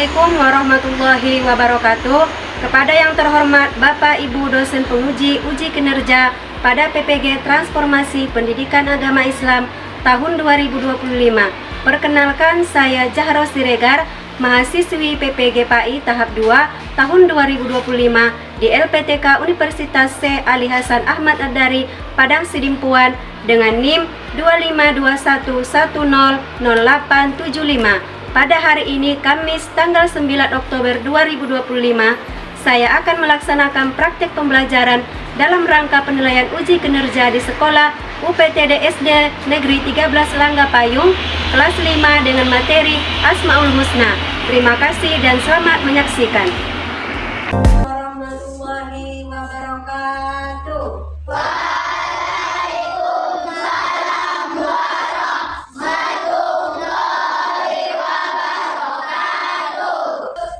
Assalamualaikum warahmatullahi wabarakatuh. Kepada yang terhormat Bapak Ibu dosen penguji uji kinerja pada PPG Transformasi Pendidikan Agama Islam tahun 2025. Perkenalkan, saya Zahra Siregar, mahasiswi PPG PAI tahap 2 tahun 2025 di LPTK Universitas C. Ali Hasan Ahmad Ad-Dari, Padang Sidimpuan dengan NIM 251100875. Pada hari ini, Kamis tanggal 9 Oktober 2025, saya akan melaksanakan praktek pembelajaran dalam rangka penilaian uji kinerja di sekolah UPTD SD Negeri 13 Langga Payung, kelas 5 dengan materi Asmaul Husna. Terima kasih dan selamat menyaksikan. Warahmatullahi wabarakatuh.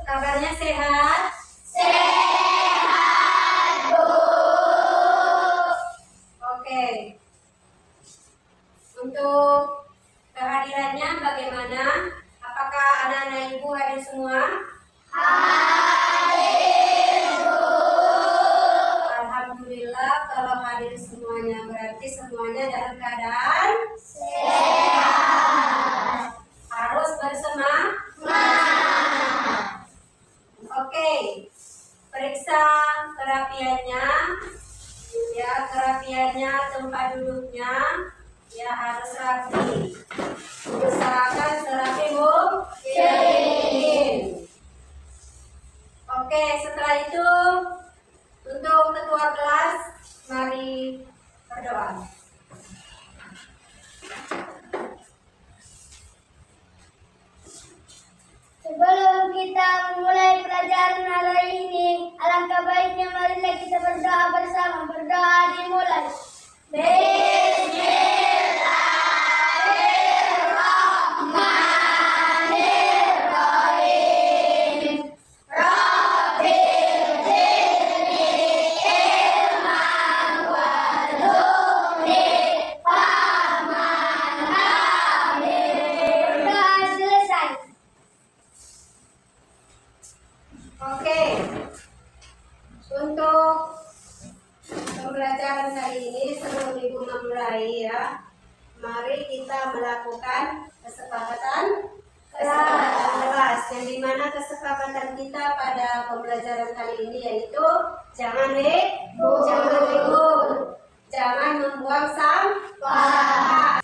Kabarnya sehat? Sehat, Bu. Oke. Untuk kehadirannya bagaimana? Apakah anak-anak ibu hadir semua? Hadir, Bu. Alhamdulillah, kalau hadir semuanya berarti semuanya dalam keadaan Sehat. harus bersemangat. Oke, periksa kerapiannya, ya, kerapiannya, tempat duduknya, ya, harus rapi. Usahakan serapi mungkin. Oke, setelah itu untuk ketua kelas, mari berdoa. Sebelum kita memulai pelajaran hari ini, alangkah baiknya marilah kita berdoa bersama. Berdoa dimulai. Bismillahirrahmanirrahim. Rabbil zidni ilman warzuqni fahman amin. Berdoa selesai. Oke, untuk pembelajaran kali ini sebelum ibu memulai, ya, mari kita melakukan kesepakatan kelas, yang dimana kesepakatan kita pada pembelajaran kali ini yaitu jangan ribut, jangan membuang sampah.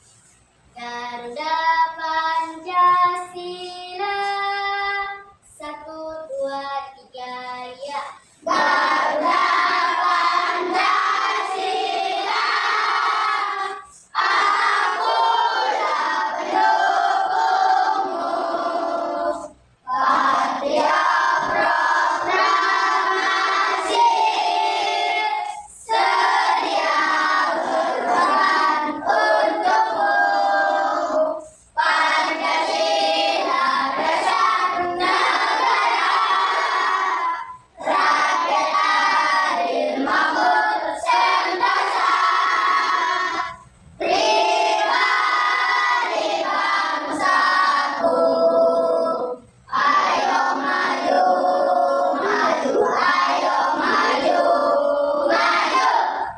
Garuda Pancasila, 1, 2, 3, ya. Garuda Pancasila, akulah pendukungmu. Patria proklamasi, sedia berkorban untukmu. Pancasila dasar negara, rakyat adil makmur sentosa, pribadi bangsaku. Ayo maju, maju, ayo maju, maju,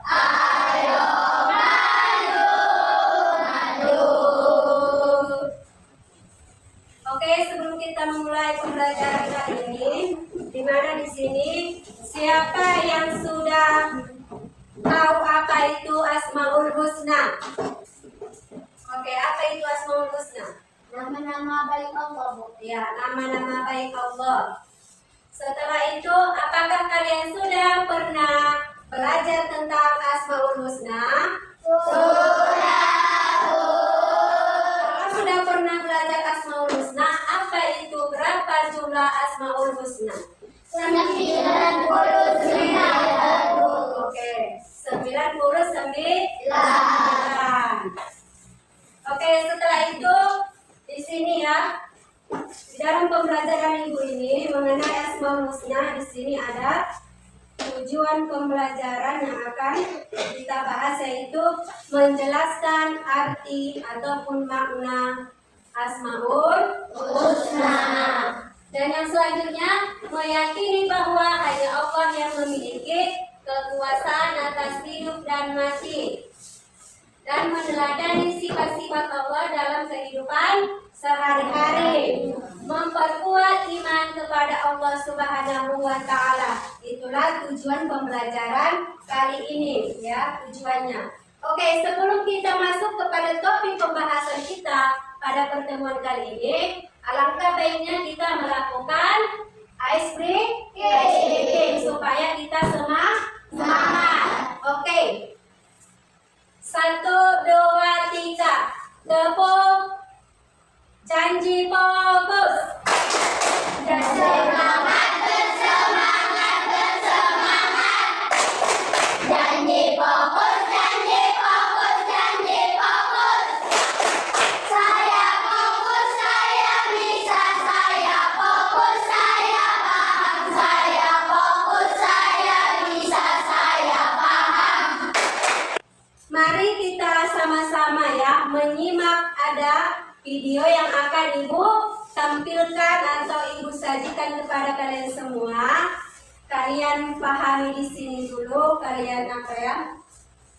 ayo maju, maju. Oke, sebelum kita memulai pembelajaran kali ini, di mana di sini siapa yang sudah tahu apa itu Asmaul Husna? Oke, apa itu Asmaul Husna? Nama-nama baik Allah, Bu. Ya, nama-nama baik Allah. Setelah itu, apakah kalian sudah pernah belajar tentang Asmaul Husna? Kalau sudah pernah belajar Asmaul Husna, apa itu, berapa jumlah Asmaul Husna? 99. Oke, 99. Oke, setelah itu di sini, ya, di dalam pembelajaran ibu ini mengenai Asmaul Husna, di sini ada tujuan pembelajaran yang akan kita bahas, yaitu menjelaskan arti ataupun makna Asmaul Husna. Dan yang selanjutnya, meyakini bahwa hanya Allah yang memiliki kekuasaan atas hidup dan mati, dan meneladani sifat-sifat Allah dalam kehidupan sehari-hari, memperkuat iman kepada Allah Subhanahu wa Ta'ala. Itulah tujuan pembelajaran kali ini, ya, tujuannya. Oke, sebelum kita masuk kepada topik pembahasan kita pada pertemuan kali ini, alangkah baiknya kita melakukan ice breaking supaya kita semangat. Oke. 1, 2, 3. Tepuk. Janji fokus. Bersemangat, bersemangat, bersemangat. Janji fokus, janji fokus, janji fokus. Saya fokus, saya bisa, saya fokus, saya paham, saya fokus, saya bisa, saya paham. Mari kita sama-sama ya menyimak, ada video yang akan Ibu tampilkan atau Ibu sajikan kepada kalian semua. Kalian pahami di sini dulu, kalian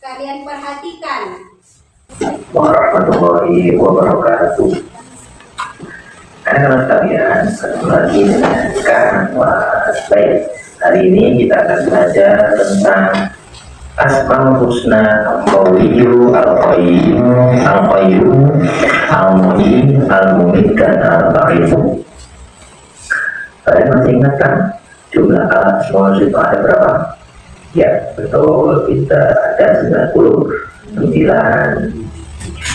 kalian perhatikan. Warahmatullahi wabarakatuh. Anak kalian, ketemu lagi dengan Kang Was. Baik, hari ini kita akan belajar tentang Asmaul Husna, Al-Qawiyyu, Al-Qayyum, Al-Qayyum, Al-Mu'in, Al-Mu'id, dan Al-Qayyum. Kalian masih ingat kan jumlah Asmaul Husna ada berapa? Ya, betul, kita ada 99.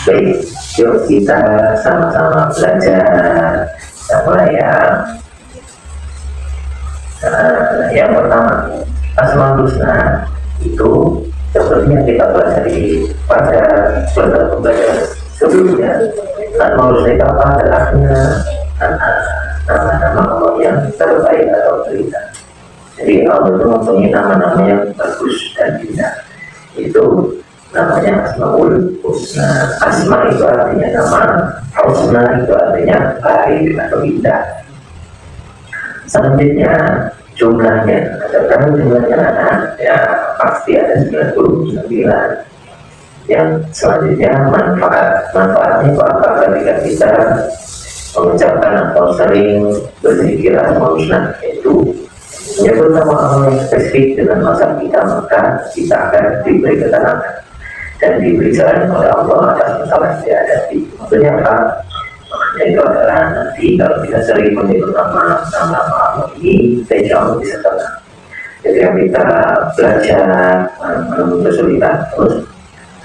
Baik, yuk kita sama-sama belajar. Sama ya. Yang pertama, Asmaul Husna itu sepertinya kita pelajari pada pelajaran sebelumnya. Asmaul Husna itu apa? Adalah nama-nama Allah yang terbaik atau terindah. Jadi Allah itu mempunyai nama-nama yang bagus dan indah. Itu namanya Asmaul Husna. Asma itu artinya nama, Husna itu artinya baik atau indah. Selanjutnya jumlahnya, ada jumlahnya ya pasti ada 99. Yang selanjutnya manfaatnya apa ketika kita mengucapkan atau sering berzikir Asmaul Husna, itu menyebut nama Allah yang spesifik dengan masa kita, maka kita akan diberi ketenangan dan diberi jalan oleh Allah atas masalah yang dihadapi. Maksudnya apa? Maksudnya itu adalah nanti kalau kita sering menyebut nama Allah ini, insya Allah bisa tenang. Jadi kita belajar kesulitan, terus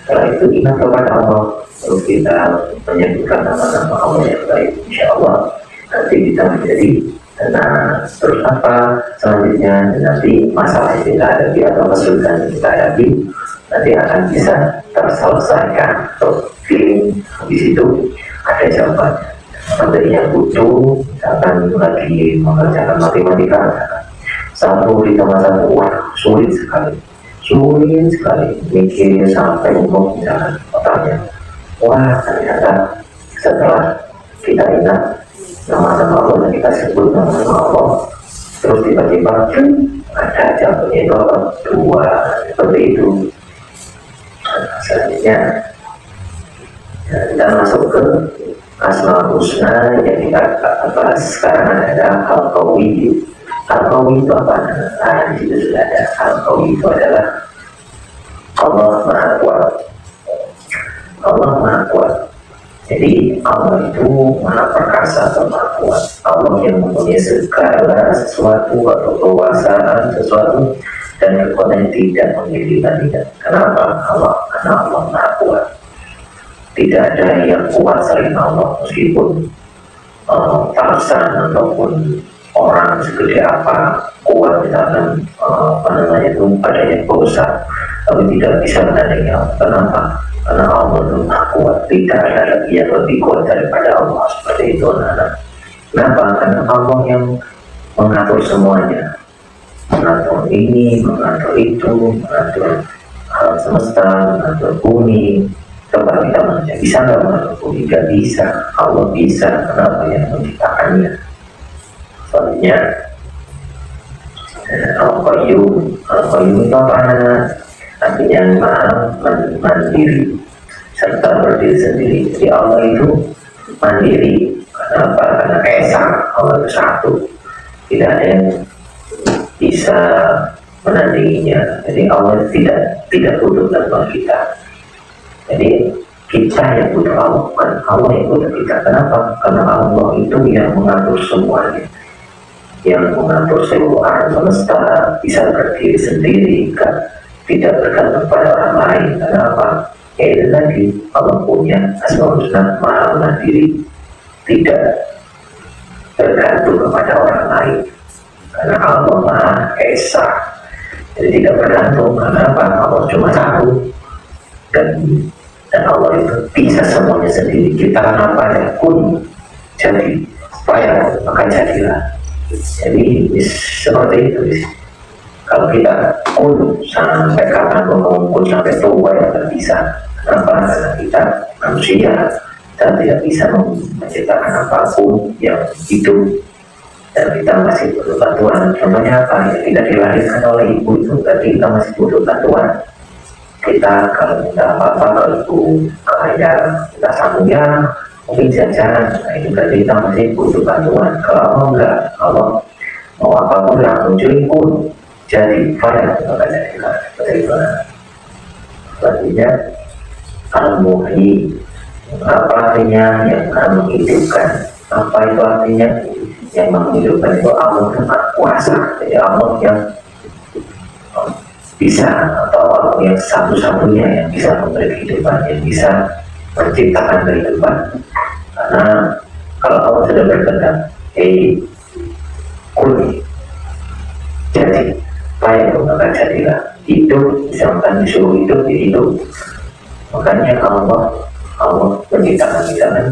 setelah itu ingat kepada Allah, terus kita menyebutkan nama-nama Allah yang baik, insya Allah nanti kita menjadi tenang. Terus apa selanjutnya? Nanti masalah yang kita hadapi atau kesulitan yang kita hadapi nanti akan bisa terselesaikan. Atau feeling di situ ada jawabannya. Materinya butuh, misalkan lagi mengerjakan matematika, 1 ditambah 1, wah sulit sekali mikir sampai untuk misalkan otaknya. Wah ternyata setelah kita ingat nama-nama Allah dan kita sebut nama-nama Allah, terus tiba-tiba ada jawabannya itu 2, seperti itu. Selanjutnya kita masuk ke Asmaul Husna yang kita bahas sekarang adalah Al-Qawiyyu. Al-Qawiyyu itu apa? Nah, di situ sudah ada. Al-Qawiyyu itu adalah Allah Maha Kuat. Allah Maha Kuat. Jadi Allah itu Maha Perkasa atau Maha Kuat. Allah yang mempunyai segala sesuatu atau kekuasaan sesuatu dan kekuatan yang tidak memiliki tandingan. Kenapa? Karena Allah Maha Kuat. Tidak ada yang kuat selain Allah, meskipun bangsa ataupun orang segede apa kuat, misalkan itu adanya besar, tapi tidak bisa menandingi Allah. Kenapa? Karena Allah itu Maha Kuat, tidak ada lagi yang lebih kuat daripada Allah. Seperti itu anak-anak. Kenapa? Karena Allah yang mengatur semuanya, mengatur ini, mengatur itu, mengatur alam semesta, mengatur bumi. Coba kita manusia bisa nggak mengatur bumi? Nggak bisa. Allah bisa. Kenapa? Yang menciptakannya. Soalnya Al-Qayyum itu apa? Artinya mandiri serta berdiri sendiri. Jadi Allah itu mandiri. Kenapa? Karena esa, Allah itu satu, tidak ada yang bisa menandinginya. Jadi Allah tidak butuh bantuan kita. Jadi kita yang butuh Allah, bukan Allah yang butuh kita. Kenapa? Karena Allah itu yang mengatur semuanya, yang mengatur seluruh alam semesta, bisa berdiri sendiri, kan? Tidak bergantung pada orang lain. Kenapa? Ya itu tadi, Allah punya Asmaul Husna, Maha Mandiri, tidak bergantung kepada orang lain. Karena Allah Maha Esa, jadi tidak bergantung. Kenapa? Allah cuma satu, dan Allah itu bisa semuanya sendiri. Kita apa ya kun, jadi supaya maka jadilah. Jadi seperti itu. Kalau kita kun sampai kapan mengumpul sampai tua ya tidak bisa. Kenapa? Karena kita manusia dan tidak bisa menciptakan apapun yang hidup, dan kita masih butuh bantuan. Contohnya apa? Ya, tidak dilahirkan oleh ibu itu berarti kita masih butuh bantuan. Kita kalau minta apa-apa, kalau ibu kaya kita sambungnya mungkin jajan, nah itu berarti kita masih butuh bantuan. Kalau Allah enggak, Allah mau apapun langsung pun jadi fire, maka jadilah bagaimana. Artinya al-muhyi, apa artinya? Yang akan menghidupkan. Apa itu artinya? Yang menghidupkan itu Allah yang Maha Kuasa. Jadi Allah yang bisa, atau Allah yang satu-satunya yang bisa memberi kehidupan, yang bisa menciptakan kehidupan. Karena kalau Allah sudah berkehendak, kun, jadi baik, maka jadilah. Hidup, misalkan disuruh hidup, ya hidup. Makanya Allah menciptakan kita kan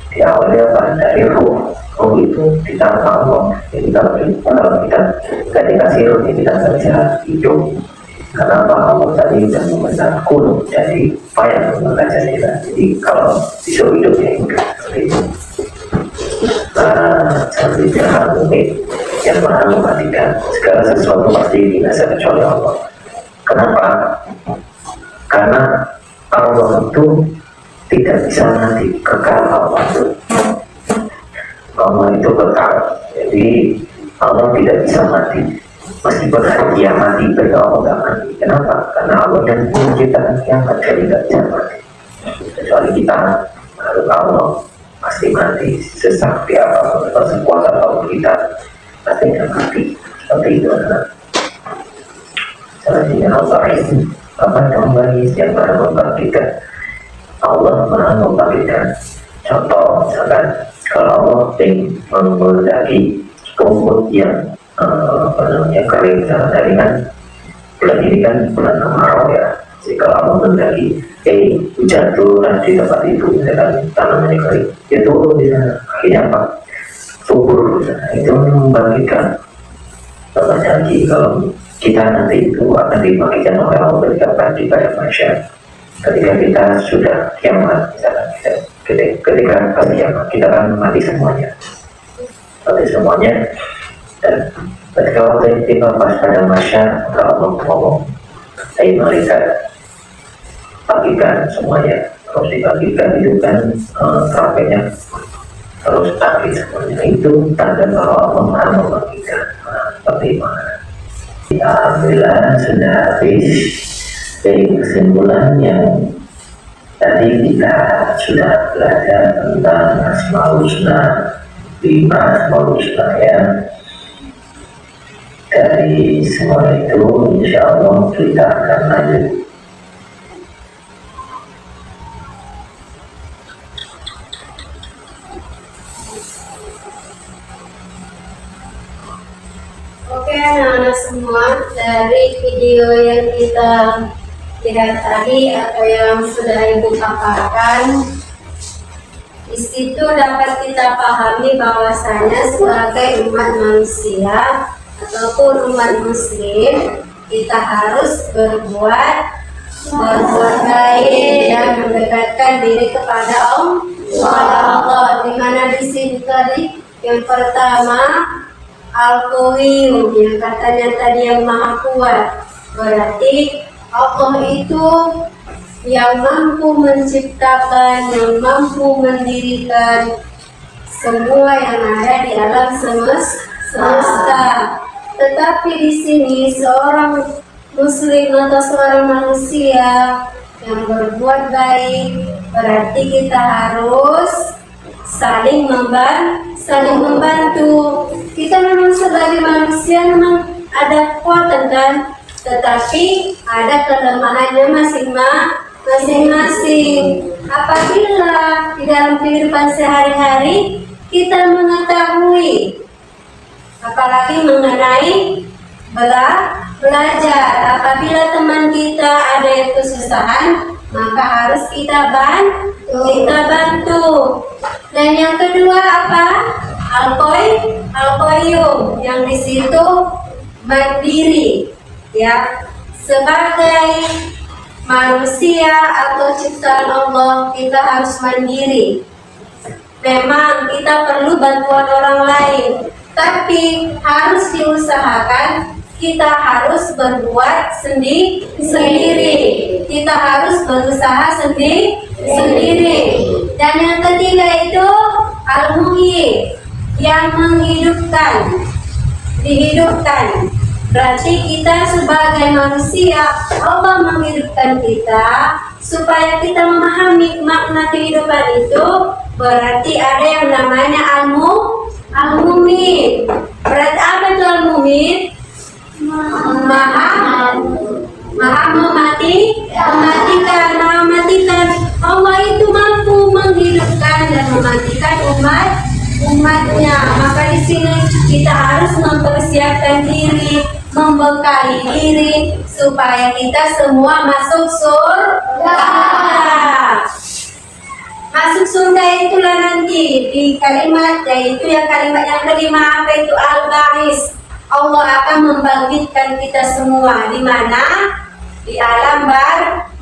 di awalnya apa? Dari ruh itu di tangan Allah. Jadi kalau kita tidak dikasih ruh, kita tidak bisa hidup. Karena Allah tadi sudah membentak kun, jadi payah maka jadilah. Jadi kalau disuruh hidup ya hidup seperti itu. Seperti jahat mungkin yang Maha mematikan segala sesuatu pasti binasa kecuali Allah. Kenapa? Karena Allah itu tidak bisa mati, kekal. Allah itu kekal, jadi Allah tidak bisa mati. Meskipun hari dia mati, bagi Allah tidak mati. Kenapa? Karena Allah yang menciptakan kiamat, jadi tidak bisa mati. Kecuali kita, kalau Allah pasti mati. Sesakti apapun atau sekuat apapun kita pasti akan mati. Seperti itu adalah selanjutnya Allah itu apa yang Maha membangkitkan. Allah Maha membangkitkan. Contoh misalkan kalau Allah ingin mengendaki rumput yang kering sangat ringan, bulan ini kan bulan kemarau ya. Jadi kalau Allah mengendaki hujan turun di tempat itu, misalkan tanamannya kering, ya turun di sana. Akhirnya apa? Subur. Itu membangkitkan. Contohnya lagi kalau kita nanti itu akan dibangkitkan oleh Allah ketika di pada masyarakat. Ketika kita sudah kiamat, misalkan ketika kiamat kita akan mati semuanya, dan ketika waktu itu tiba pas pada masyarakat, Allah ngomong, mereka bagikan semuanya, terus dibagikan itu kan trompetnya terus tarik semuanya. Itu tanda bahwa Allah Maha membagikan. Seperti mana? Alhamdulillah sudah habis dari kesimpulan yang tadi kita sudah belajar tentang Asmaul Husna, 5 Asmaul Husna ya. Dari semua itu insya Allah kita akan lanjut. Oke anak-anak semua, dari video yang kita lihat tadi atau yang sudah Ibu paparkan, di situ dapat kita pahami bahwasanya sebagai umat manusia ataupun umat muslim, kita harus berbuat baik dan mendekatkan diri kepada Allah. Di mana di sini tadi Yang pertama, Al-Qayyum, yang katanya tadi yang Maha Kuat. Berarti Allah itu yang mampu menciptakan, yang mampu mendirikan semua yang ada di alam semesta. Tetapi di sini seorang muslim atau seorang manusia yang berbuat baik, berarti kita harus saling membantu. Kita memang sebagai manusia memang ada kekuatan kan, tetapi ada kelemahannya masing-masing. Apabila di dalam kehidupan sehari-hari kita mengetahui, apalagi mengenai belajar, apabila teman kita ada yang kesusahan, maka harus kita bantu. Dan yang kedua apa? Al-Qayyum, yang di situ mandiri, ya. Sebagai manusia atau ciptaan Allah, kita harus mandiri. Memang kita perlu bantuan orang lain, tapi harus diusahakan. Kita harus berbuat sendiri. Kita harus berusaha sendiri. Dan yang ketiga itu Al-Muhyi, yang dihidupkan. Berarti kita sebagai manusia, Allah menghidupkan kita supaya kita memahami makna kehidupan itu. Berarti ada yang namanya Al-Mumit. Berarti apa itu Al-Mumit? Maha mematikan. Allah itu mampu menghidupkan dan mematikan umatnya. Maka di sini kita harus mempersiapkan diri, membekali diri supaya kita semua masuk surga. Masuk surga itulah nanti di kalimat, yaitu kalimat yang kelima, apa itu Al-Ba'is. Allah akan membangkitkan kita semua di mana? Di alam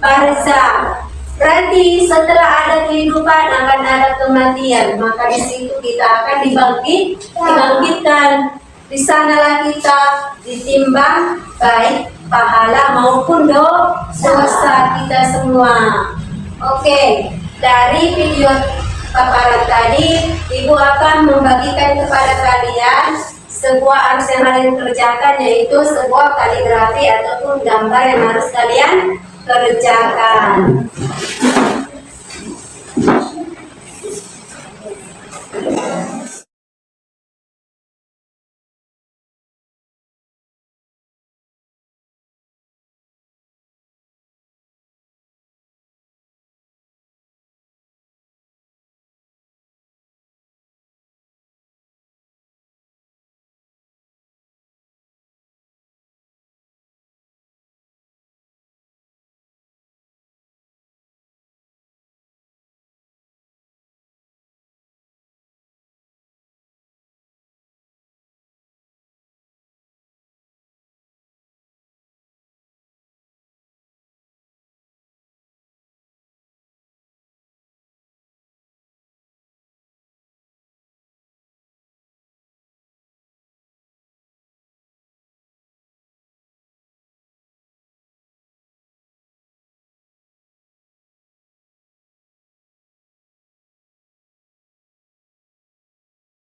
barzakh. Berarti setelah ada kehidupan akan ada kematian, maka di situ kita akan dibangkitkan. Di sanalah kita ditimbang baik pahala maupun dosa kita semua. Oke, dari video paparan tadi, Ibu akan membagikan kepada kalian sebuah harus yang kalian kerjakan, yaitu sebuah kaligrafi ataupun gambar yang harus kalian kerjakan.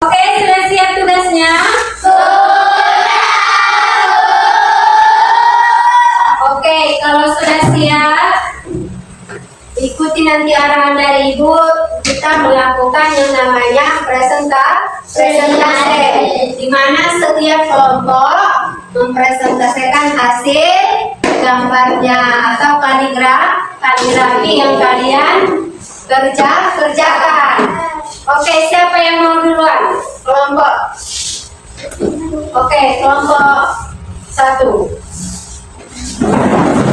Oke, sudah siap tugasnya? Oke, kalau sudah siap, ikuti nanti arahan dari Ibu. Kita melakukan yang namanya presentasi, di mana setiap kelompok mempresentasikan hasil gambarnya atau kaligrafi yang kalian kerjakan. Oke, siapa yang mau duluan? Kelompok. Oke, kelompok 1.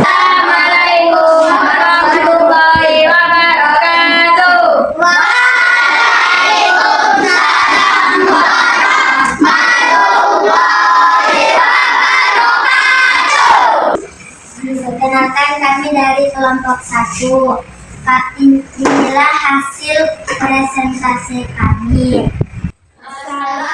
Assalamualaikum warahmatullahi wabarakatuh. Waalaikumsalam warahmatullahi wabarakatuh. Perkenalkan, kami dari kelompok 1. Inilah hasil presentasi kami. Assalamualaikum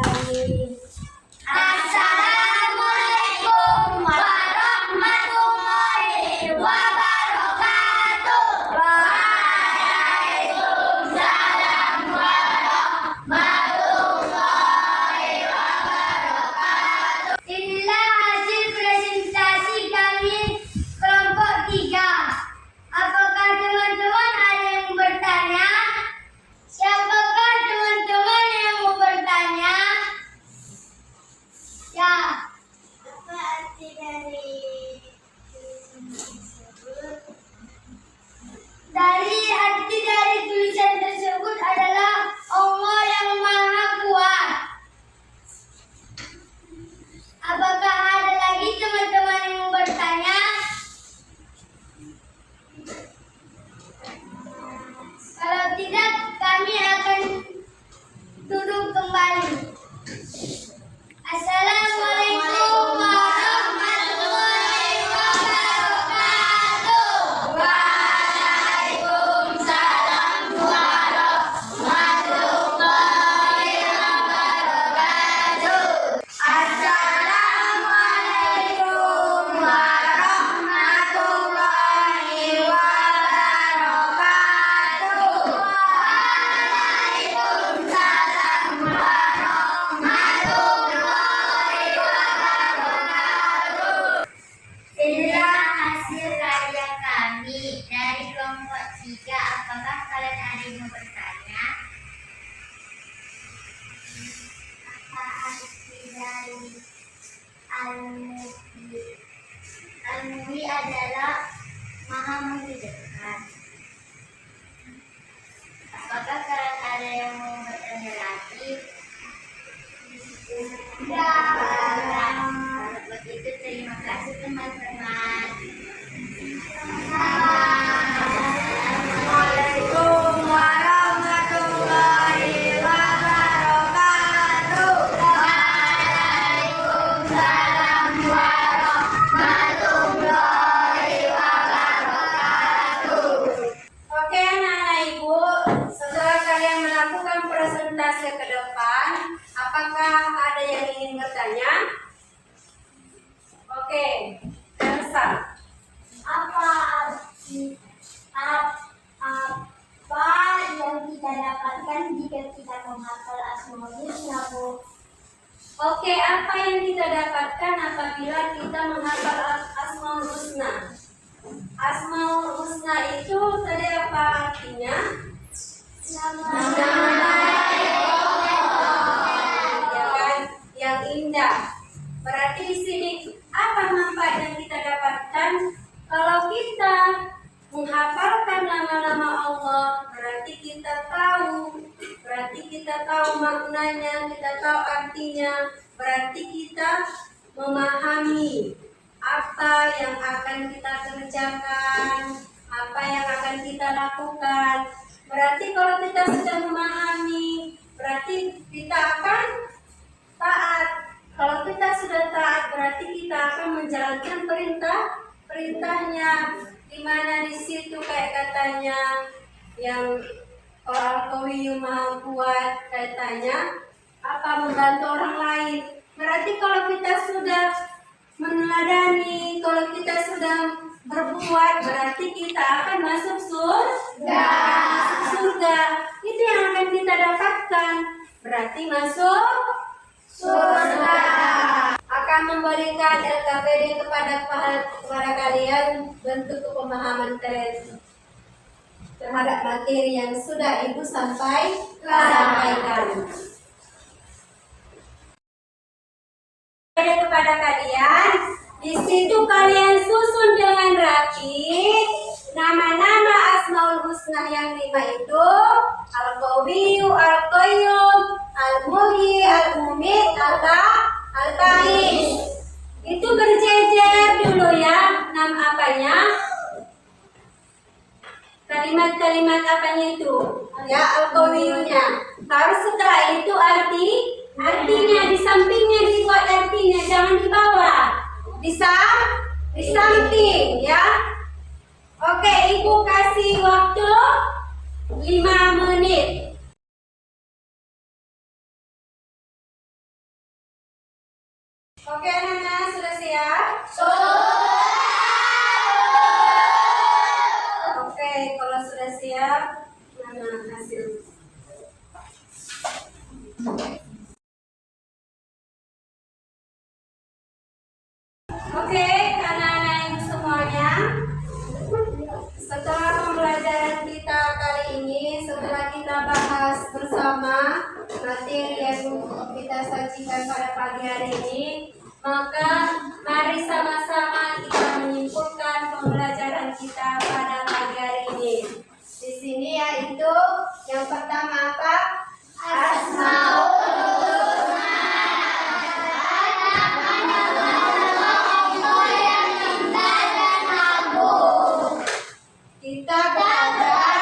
Assalamualaikum warahmatullahi wabarakatuh. Waalaikumsalam warahmatullahi wabarakatuh. Inilah hasil presentasi kami kelompok 3. Apakah teman-teman ada yang bertanya? Siapakah teman-teman yang mau bertanya? Ya. Apa arti dari tulisan tersebut adalah Allah yang Maha Kuat. Apakah ada lagi teman-teman yang mau bertanya? Kalau tidak, kami akan duduk kembali. Assalamualaikum warahmatullahi wabarakatuh. Waalaikumsalam warahmatullahi wabarakatuh. Assalamualaikum warahmatullahi wabarakatuh. Waalaikumsalam warahmatullahi wabarakatuh. Inilah hasil karya kami dari kelompok 3. Apakah kalian ada yang mau bertanya? Apa arti dari Al-Muhyi? Al-Muhyi adalah Maha menghidupkan. Apakah kalian ada yang mau bertanya lagi? Ya. Kalau begitu terima kasih teman-teman. Assalamualaikum warahmatullahi wabarakatuh. Waalaikumsalam warahmatullahi wabarakatuh. Oke anak-anak ibu, setelah kalian melakukan presentasi ke depan, apakah ada yang ingin bertanya? Oke, Elsa. Apa yang kita dapatkan jika kita menghafal Asmaul Husna, Bu? Oke, apa yang kita dapatkan apabila kita menghafal Asmaul Husna? Asmaul Husna itu tadi apa artinya? Ya kan, yang indah. Berarti di sini apa manfaat yang kita dapatkan kalau kita menghafalkan nama-nama Allah? Berarti kita tahu maknanya, kita tahu artinya. Berarti kita memahami apa yang akan kita kerjakan, apa yang akan kita lakukan. Berarti kalau kita sudah memahami, berarti kita akan taat. Kalau kita sudah taat, berarti kita akan menjalankan perintahnya. Di mana di situ kayak katanya yang Al-Qawiyyu Maha Kuat, katanya apa membantu orang lain. Berarti kalau kita sudah meneladani, kalau kita sudah berbuat, berarti kita akan masuk surga. Itu yang akan kita dapatkan. Berarti masuk surga. Akan memberikan LKPD kepada kalian bentuk pemahaman kalian terhadap materi yang sudah Ibu sampaikan. Kepada kalian, di situ kalian susun dengan rapi nama-nama Asmaul Husna yang 5 itu: Al-Qawiyyu, Al-Qayyum, Al-Muhyi, Al-Mumit, Al-Ba'is. Itu berjejer dulu ya, nama apanya? Kalimat-kalimat apanya itu? Ya, Al-Qawiyyunya. Baru setelah itu artinya di sampingnya dibuat artinya, jangan di bawah. Di samping ya. Oke, Ibu kasih waktu 5 menit. bagikan pada pagi hari ini, maka mari sama-sama kita menyimpulkan pembelajaran kita pada pagi hari ini. Di sini yaitu yang pertama apa? Asmaul Husna. Kita belajar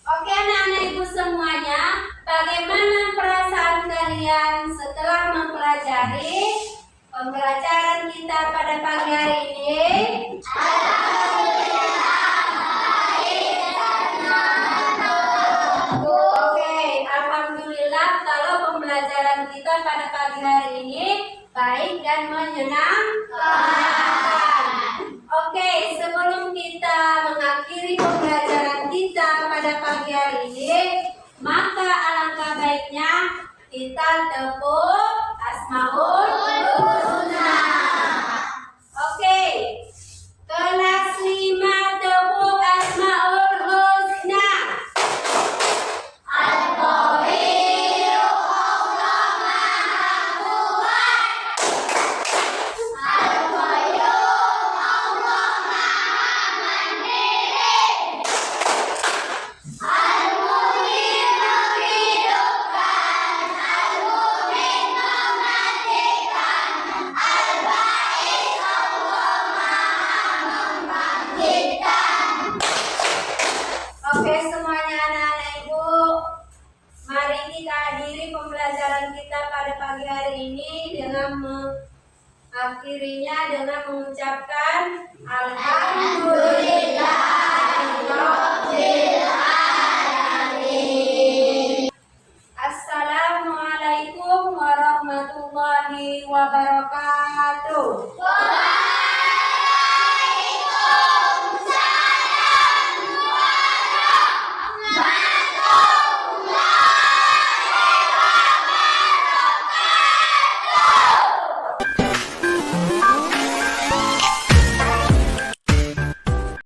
Oke anak-anak ibu semuanya, bagaimana perasaan kalian setelah mempelajari pembelajaran kita pada pagi hari ini? Oke, alhamdulillah kalau pembelajaran kita pada pagi hari ini baik dan menyenangkan. Oke, sebelum kita mengakhiri pembelajaran kita pada pagi hari ini, maka alangkah baiknya kita tepuk Asmaul Husna. Oke, kelas 5 tepuk Asmaul Husna. Oke semuanya anak-anak ibu, mari kita akhiri pembelajaran kita pada pagi hari ini dengan mengakhirinya dengan mengucapkan Alhamdulillah.